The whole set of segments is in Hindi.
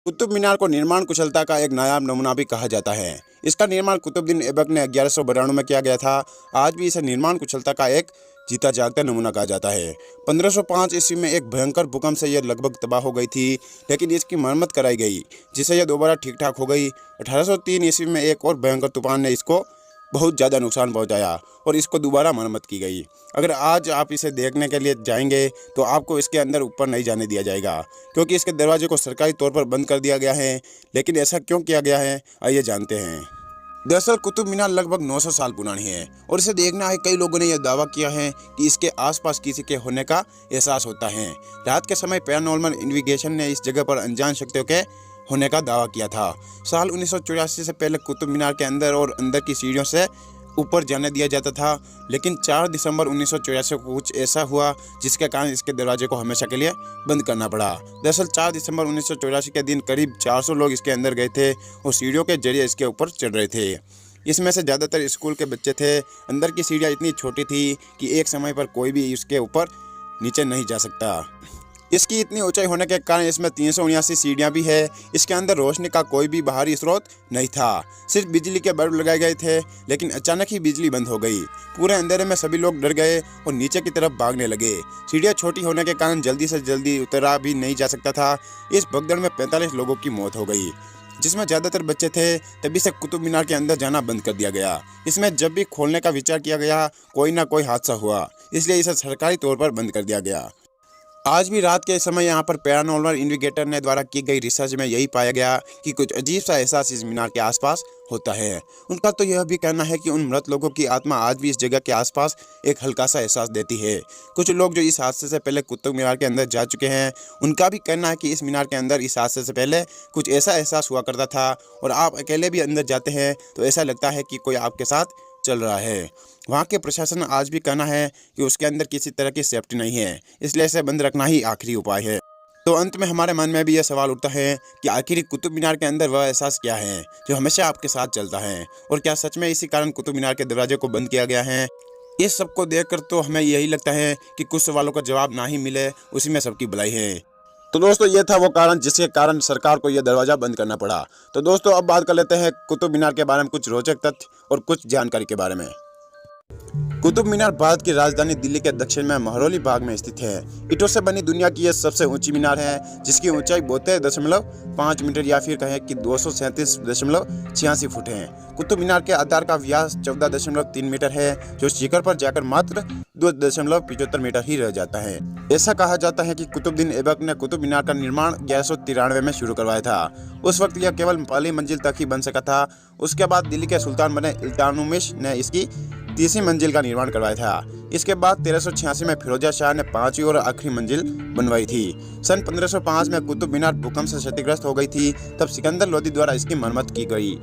कुतुब मीनार को निर्माण कुशलता का एक नायाब नमूना भी कहा जाता है। इसका निर्माण कुतुबुद्दीन ऐबक ने 1192 में किया गया था। आज भी इसे निर्माण कुशलता का एक जीता जागता नमूना कहा जाता है। 1505 ईस्वी में एक भयंकर भूकंप से यह लगभग तबाह हो गई थी, लेकिन इसकी मरम्मत कराई गई, जिससे यह दोबारा ठीक ठाक हो गई। 1803 ईस्वी में एक और भयंकर तूफान ने इसको बहुत ज़्यादा नुकसान पहुंचाया और इसको दोबारा मरम्मत की गई। अगर आज आप इसे देखने के लिए जाएंगे तो आपको इसके अंदर ऊपर नहीं जाने दिया जाएगा, क्योंकि इसके दरवाजे को सरकारी तौर पर बंद कर दिया गया है। लेकिन ऐसा क्यों किया गया है, आइए जानते हैं। दरअसल कुतुब मीनार लगभग 900 साल पुरानी है और इसे देखना है कई लोगों ने यह दावा किया है कि इसके आसपास किसी के होने का एहसास होता है। रात के समय पैरानॉर्मल इन्वेस्टिगेशन ने इस जगह पर अनजान शक्तियों के होने का दावा किया था। साल 1984 से पहले कुतुब मीनार के अंदर और अंदर की सीढ़ियों से ऊपर जाने दिया जाता था, लेकिन 4 दिसंबर 1984 को कुछ ऐसा हुआ जिसके कारण इसके दरवाजे को हमेशा के लिए बंद करना पड़ा। दरअसल 4 दिसंबर 1984 के दिन करीब 400 लोग इसके अंदर गए थे और सीढ़ियों के जरिए इसके ऊपर चढ़ रहे थे। इसमें से ज़्यादातर स्कूल के बच्चे थे। अंदर की सीढ़ियाँ इतनी छोटी थी कि एक समय पर कोई भी इसके ऊपर नीचे नहीं जा सकता। इसकी इतनी ऊंचाई होने के कारण इसमें 379 सीढ़ियाँ भी है। इसके अंदर रोशनी का कोई भी बाहरी स्रोत नहीं था, सिर्फ बिजली के बल्ब लगाए गए थे। लेकिन अचानक ही बिजली बंद हो गई। पूरे अंधेरे में सभी लोग डर गए और नीचे की तरफ भागने लगे। सीढ़ियाँ छोटी होने के कारण जल्दी से जल्दी उतरा भी नहीं जा सकता था। इस भगदड़ में 45 लोगों की मौत हो गई, जिसमें ज़्यादातर बच्चे थे। तभी से कुतुब मीनार के अंदर जाना बंद कर दिया गया। इसमें जब भी खोलने का विचार किया गया, कोई ना कोई हादसा हुआ, इसलिए इसे सरकारी तौर पर बंद कर दिया गया। आज भी रात के समय यहाँ पर पैरानॉर्मल इन्वेस्टिगेटर ने द्वारा की गई रिसर्च में यही पाया गया कि कुछ अजीब सा एहसास इस मीनार के आसपास होता है। उनका तो यह भी कहना है कि उन मृत लोगों की आत्मा आज भी इस जगह के आसपास एक हल्का सा एहसास देती है। कुछ लोग जो इस हादसे से पहले कुतुब मीनार के अंदर जा चुके हैं, उनका भी कहना है कि इस मीनार के अंदर इस हादसे से पहले कुछ ऐसा एहसास हुआ करता था, और आप अकेले भी अंदर जाते हैं तो ऐसा लगता है कि कोई आपके साथ चल रहा है। वहाँ के प्रशासन आज भी कहना है कि उसके अंदर किसी तरह की सेफ्टी नहीं है, इसलिए इसे बंद रखना ही आखिरी उपाय है। तो अंत में हमारे मन में भी यह सवाल उठता है कि आखिर कुतुब मीनार के अंदर वह एहसास क्या है जो हमेशा आपके साथ चलता है, और क्या सच में इसी कारण कुतुब मीनार के दरवाजे को बंद किया गया है। इस सब को देखकर तो हमें यही लगता है कि कुछ सवालों का जवाब ना ही मिले, उसी में सबकी भलाई है। तो दोस्तों, ये था वो कारण जिसके कारण सरकार को यह दरवाज़ा बंद करना पड़ा। तो दोस्तों, अब बात कर लेते हैं कुतुब मीनार के बारे में कुछ रोचक तथ्य और कुछ जानकारी के बारे में। कुतुब मीनार भारत की राजधानी दिल्ली के दक्षिण में महरौली भाग में स्थित है। ईंटों से बनी दुनिया की यह सबसे ऊंची मीनार है, जिसकी ऊंचाई 72.5 मीटर या फिर कहें कि 237.86 फुट है। कुतुब मीनार के आधार का व्यास 14.3 मीटर है, जो शिखर पर जाकर मात्र 2.75 मीटर ही रह जाता है। ऐसा कहा जाता है कि कुतुबुद्दीन ऐबक ने कुतुब मीनार का निर्माण 1193 में शुरू करवाया था। उस वक्त यह केवल पहली मंजिल तक ही बन सका था। उसके बाद दिल्ली के सुल्तान बने इल्तुतमिश ने इसकी तीसरी मंजिल का निर्माण करवाया था। इसके बाद 1386 में फिरोजा शाह ने 5वीं और आखिरी मंजिल बनवाई थी। सन 1505 में कुतुब मीनार भूकंप से क्षतिग्रस्त हो गई थी, तब सिकंदर लोदी द्वारा इसकी मरम्मत की गई।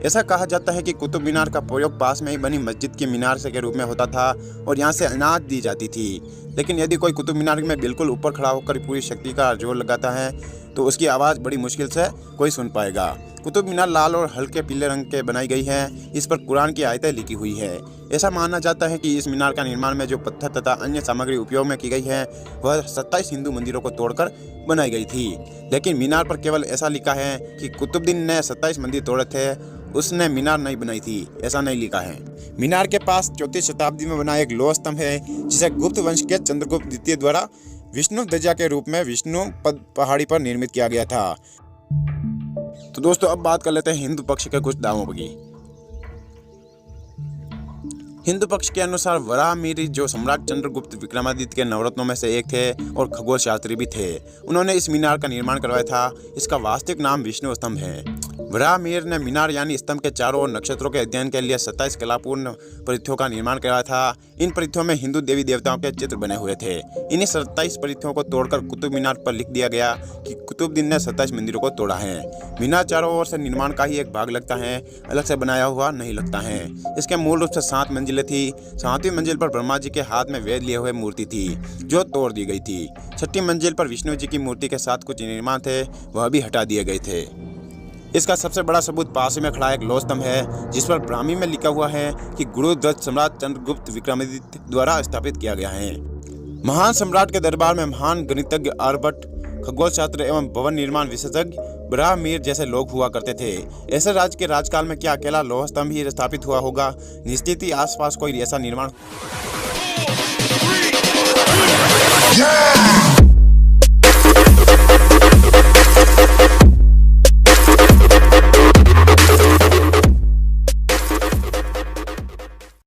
ऐसा कहा जाता है कि कुतुब मीनार का प्रयोग पास में ही बनी मस्जिद की मीनार से के रूप में होता था और यहाँ से अनाज दी जाती थी। लेकिन यदि कोई कुतुब मीनार में बिल्कुल ऊपर खड़ा होकर पूरी शक्ति का जोर लगाता है तो उसकी आवाज़ बड़ी मुश्किल से कोई सुन पाएगा। कुतुब मीनार लाल और हल्के पीले रंग के बनाई गई है। इस पर कुरान की आयतें लिखी हुई है। ऐसा माना जाता है कि इस मीनार का निर्माण में जो पत्थर तथा अन्य सामग्री उपयोग में की गई है वह 27 हिंदू मंदिरों को तोड़कर बनाई गई थी। लेकिन मीनार पर केवल ऐसा लिखा है कि कुतुबुद्दीन ने 27 मंदिर तोड़े थे, उसने मीनार नहीं बनाई थी, ऐसा नहीं लिखा है। मीनार के पास 34वीं शताब्दी में बना एक लौह स्तंभ है, जिसे गुप्त वंश के चंद्रगुप्त द्वितीय द्वारा विष्णु ध्वजा के रूप में विष्णु पद पहाड़ी पर निर्मित किया गया था। तो दोस्तों, अब बात कर लेते हैं हिंदू पक्ष के कुछ दावों की। हिंदू पक्ष के अनुसार वराहमिहिर, जो सम्राट चंद्रगुप्त विक्रमादित्य के नवरत्नों में से एक थे और खगोल शास्त्री भी थे, उन्होंने इस मीनार का निर्माण करवाया था। इसका वास्तविक नाम विष्णु स्तंभ है। वराहमिहिर ने मीनार यानी स्तंभ के चारों ओर नक्षत्रों के अध्ययन के लिए 27 कलापूर्ण परिथियों का निर्माण करवाया था। इन परिथियों में हिंदू देवी देवताओं के चित्र बने हुए थे। इन्हीं 27 परिथियों को तोड़कर कुतुब मीनार पर लिख दिया गया कि कुतुबुद्दीन ने 27 मंदिरों को तोड़ा है। मीनार चारों ओर से निर्माण का ही एक भाग लगता है, अलग से बनाया हुआ नहीं लगता है। इसके मूल रूप से 7 मंजिलें थी। 7वीं मंजिल पर ब्रह्मा जी के हाथ में वेद लिए हुए मूर्ति थी, जो तोड़ दी गई थी। 6ठी मंजिल पर विष्णु जी की मूर्ति के साथ कुछ निर्माण थे, वह भी हटा दिए गए थे। इसका सबसे बड़ा सबूत पास में खड़ा एक लौह स्तंभ है, जिस पर ब्राह्मी में लिखा हुआ है कि गुरुध्वज सम्राट चंद्रगुप्त विक्रमादित्य द्वारा स्थापित किया गया है। महान सम्राट के दरबार में महान गणितज्ञ आर्यभट्ट खगोल शास्त्र एवं भवन निर्माण विशेषज्ञ ब्राह्मीर जैसे लोग हुआ करते थे। ऐसे राज्य के राजकाल में क्या अकेला लौह स्तंभ ही स्थापित हुआ होगा? निश्चित ही आसपास कोई ऐसा निर्माण